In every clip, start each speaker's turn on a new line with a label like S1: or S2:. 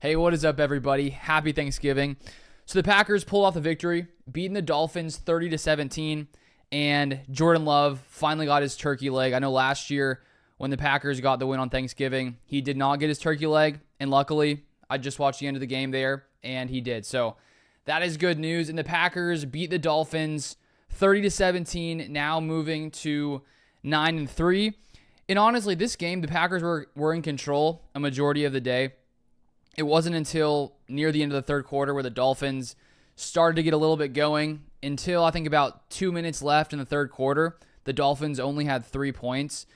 S1: Hey, what is up, everybody? Happy Thanksgiving. So the Packers pulled off the victory, beating the Dolphins 30-17, and Jordan Love finally got his turkey leg. I know last year when the Packers got the win on Thanksgiving, he did not get his turkey leg, and luckily, I just watched the end of the game there, and he did. So that is good news, and the Packers beat the Dolphins 30-17, now moving to 9-3. And honestly, this game, the Packers were in control a majority of the day. It wasn't until near the end of the third quarter where the Dolphins started to get a little bit going. Until I think about 2 minutes left in the third quarter, the Dolphins only had 3 points.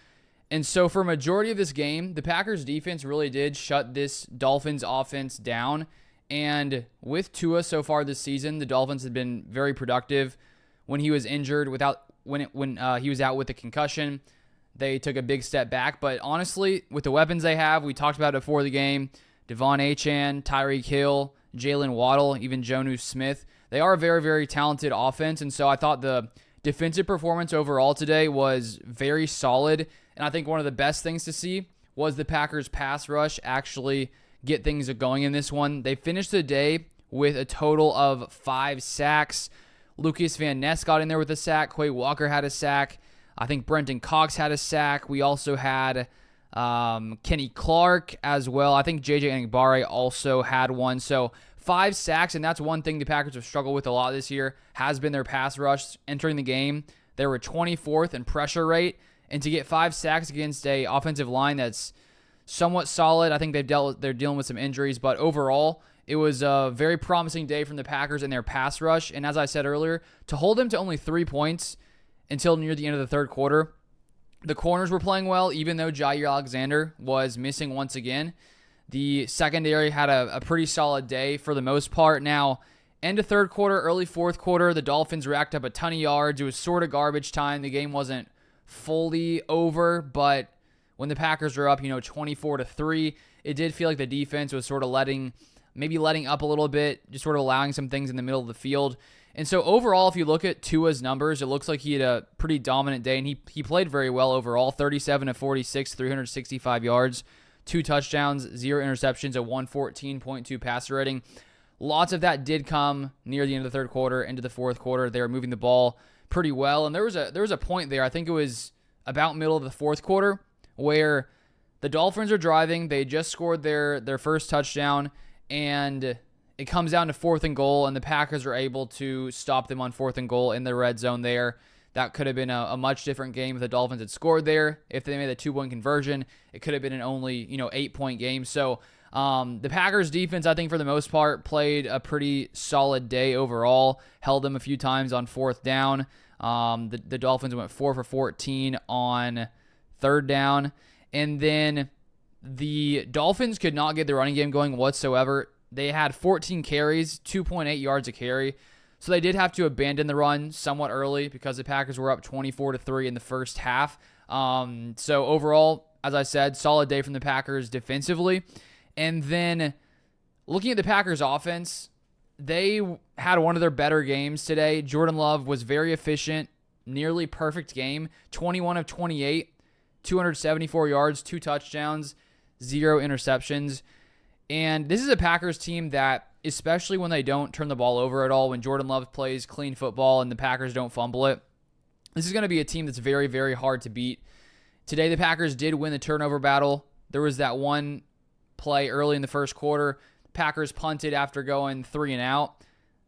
S1: And so for a majority of this game, the Packers defense really did shut this Dolphins offense down. And with Tua so far this season, the Dolphins have been very productive. When he was injured, when he was out with a concussion, they took a big step back. But honestly, with the weapons they have, we talked about it before the game, Devon Achane, Tyreek Hill, Jalen Waddle, even Jonnu Smith. They are a very, very talented offense, and so I thought the defensive performance overall today was very solid, and I think one of the best things to see was the Packers' pass rush actually get things going in this one. They finished the day with a total of 5 sacks. Lucas Van Ness got in there with a sack. Quay Walker had a sack. I think Brenton Cox had a sack. We also had Kenny Clark as well. I think J.J. Enagbare also had one. So 5 sacks, and that's one thing the Packers have struggled with a lot this year, has been their pass rush. Entering the game, they were 24th in pressure rate, and to get 5 sacks against a offensive line that's somewhat solid, I think they're dealing with some injuries, but overall, it was a very promising day from the Packers and their pass rush. And as I said earlier, to hold them to only 3 points until near the end of the third quarter, the corners were playing well, even though Jair Alexander was missing once again. The secondary had a pretty solid day for the most part. Now, end of third quarter, early fourth quarter, the Dolphins racked up a ton of yards. It was sort of garbage time. The game wasn't fully over, but when the Packers were up, 24-3, it did feel like the defense was sort of letting up a little bit, just sort of allowing some things in the middle of the field. And so overall, if you look at Tua's numbers, it looks like he had a pretty dominant day, and he played very well overall. 37-46, 365 yards, 2 touchdowns, 0 interceptions, a 114.2 passer rating. Lots of that did come near the end of the third quarter, into the fourth quarter. They were moving the ball pretty well, and there was a point there, I think it was about middle of the fourth quarter, where the Dolphins are driving. They just scored their first touchdown, and it comes down to 4th and goal, and the Packers are able to stop them on 4th and goal in the red zone there. That could have been a much different game if the Dolphins had scored there. If they made a 2-point conversion, it could have been an only 8-point game. So the Packers defense, I think for the most part, played a pretty solid day overall. Held them a few times on 4th down. The Dolphins went 4 for 14 on 3rd down. And then the Dolphins could not get the running game going whatsoever. They had 14 carries, 2.8 yards a carry. So they did have to abandon the run somewhat early because the Packers were up 24-3 in the first half. So overall, as I said, solid day from the Packers defensively. And then looking at the Packers offense, they had one of their better games today. Jordan Love was very efficient, nearly perfect game. 21 of 28, 274 yards, 2 touchdowns, 0 interceptions. And this is a Packers team that, especially when they don't turn the ball over at all, when Jordan Love plays clean football and the Packers don't fumble it, this is going to be a team that's very, very hard to beat. Today, the Packers did win the turnover battle. There was that one play early in the first quarter. Packers punted after going 3 and out.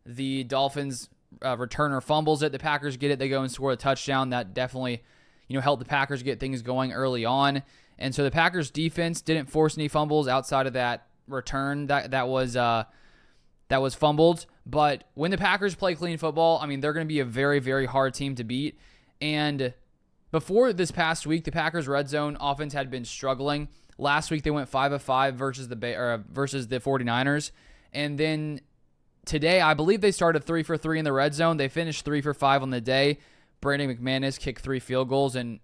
S1: The Dolphins returner fumbles it. The Packers get it. They go and score a touchdown. That definitely helped the Packers get things going early on. And so the Packers defense didn't force any fumbles outside of that return that was fumbled. But when the Packers play clean football, they're going to be a very, very hard team to beat. And before this past week, the Packers red zone offense had been struggling. Last week they went 5 of 5 versus the 49ers, and then today I believe they started 3 for 3 in the red zone. They finished 3 for 5 on the day. Brandon McManus kicked 3 field goals, and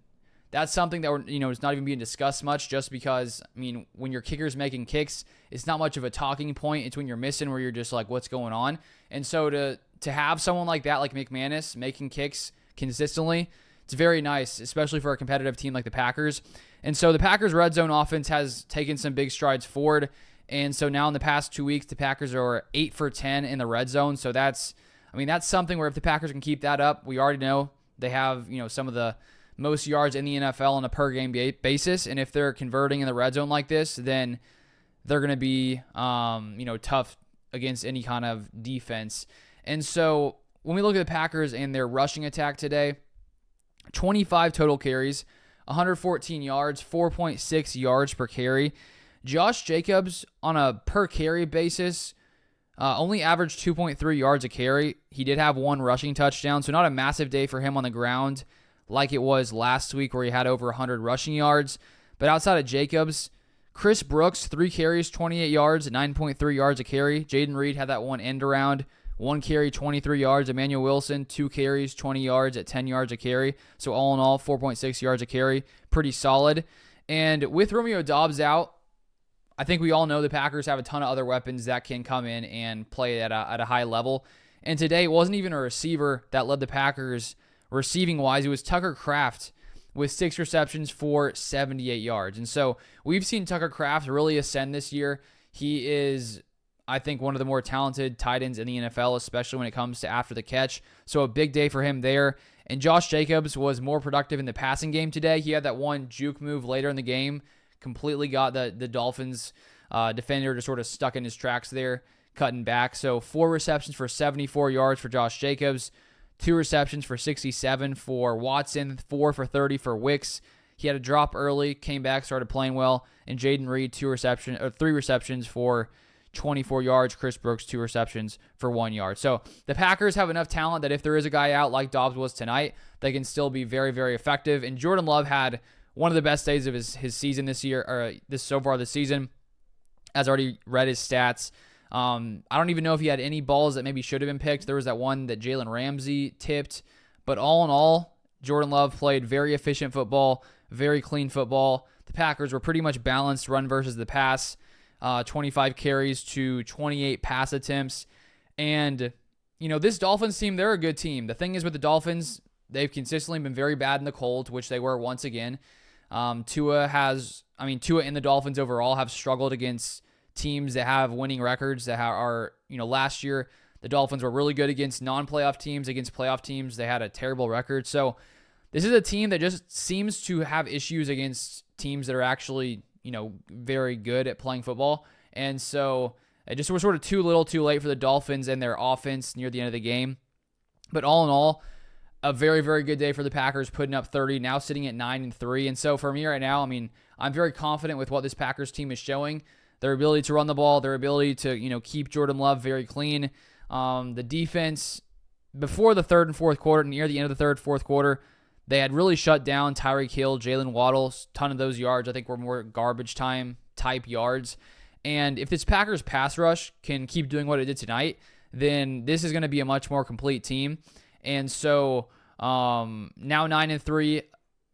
S1: that's something that is not even being discussed much, just because when your kicker's making kicks, it's not much of a talking point. It's when you're missing where you're just like, what's going on? And so to have someone like that, like McManus, making kicks consistently, it's very nice, especially for a competitive team like the Packers. And so the Packers red zone offense has taken some big strides forward. And so now in the past 2 weeks, the Packers are 8 for 10 in the red zone. So that's something where if the Packers can keep that up, we already know they have, some of the most yards in the NFL on a per game basis. And if they're converting in the red zone like this, then they're going to be, tough against any kind of defense. And so when we look at the Packers and their rushing attack today, 25 total carries, 114 yards, 4.6 yards per carry. Josh Jacobs on a per carry basis only averaged 2.3 yards a carry. He did have one rushing touchdown, so not a massive day for him on the ground like it was last week where he had over 100 rushing yards. But outside of Jacobs, Chris Brooks, 3 carries, 28 yards, 9.3 yards a carry. Jaden Reed had that one end around, 1 carry, 23 yards. Emmanuel Wilson, 2 carries, 20 yards at 10 yards a carry. So all in all, 4.6 yards a carry. Pretty solid. And with Romeo Doubs out, I think we all know the Packers have a ton of other weapons that can come in and play at a high level. And today, it wasn't even a receiver that led the Packers receiving-wise. It was Tucker Kraft with 6 receptions for 78 yards. And so we've seen Tucker Kraft really ascend this year. He is, I think, one of the more talented tight ends in the NFL, especially when it comes to after the catch. So a big day for him there. And Josh Jacobs was more productive in the passing game today. He had that one juke move later in the game, completely got the Dolphins defender just sort of stuck in his tracks there, cutting back. So 4 receptions for 74 yards for Josh Jacobs, 2 receptions for 67 for Watson, 4 for 30 for Wicks. He had a drop early, came back, started playing well. And Jaden Reed, 3 receptions for 24 yards. Chris Brooks, 2 receptions for 1 yard. So the Packers have enough talent that if there is a guy out like Doubs was tonight, they can still be very, very effective. And Jordan Love had one of the best days of his season this year, or so far this season. As I already read his stats. I don't even know if he had any balls that maybe should have been picked. There was that one that Jalen Ramsey tipped. But all in all, Jordan Love played very efficient football, very clean football. The Packers were pretty much balanced run versus the pass. 25 carries to 28 pass attempts. And, this Dolphins team, they're a good team. The thing is with the Dolphins, they've consistently been very bad in the cold, which they were once again. Tua and the Dolphins overall have struggled against teams that have winning records that are, last year, the Dolphins were really good against non-playoff teams. Against playoff teams, they had a terrible record. So this is a team that just seems to have issues against teams that are actually, very good at playing football. And so it just was sort of too little too late for the Dolphins and their offense near the end of the game. But all in all, a very, very good day for the Packers, putting up 30, now sitting at 9-3. And so for me right now, I'm very confident with what this Packers team is showing. Their ability to run the ball, their ability to, keep Jordan Love very clean. The defense, before the third and fourth quarter, near the end of the third, fourth quarter, they had really shut down Tyreek Hill, Jalen Waddle. Ton of those yards, I think, were more garbage time type yards. And if this Packers pass rush can keep doing what it did tonight, then this is going to be a much more complete team. And so now 9-3,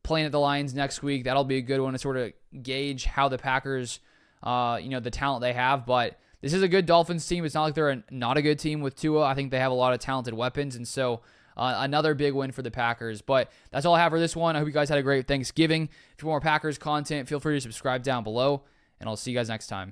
S1: playing at the Lions next week. That'll be a good one to sort of gauge how the Packers, the talent they have. But this is a good Dolphins team. It's not like they're not a good team with Tua. I think they have a lot of talented weapons. And so another big win for the Packers. But that's all I have for this one. I hope you guys had a great Thanksgiving. If you want more Packers content, feel free to subscribe down below. And I'll see you guys next time.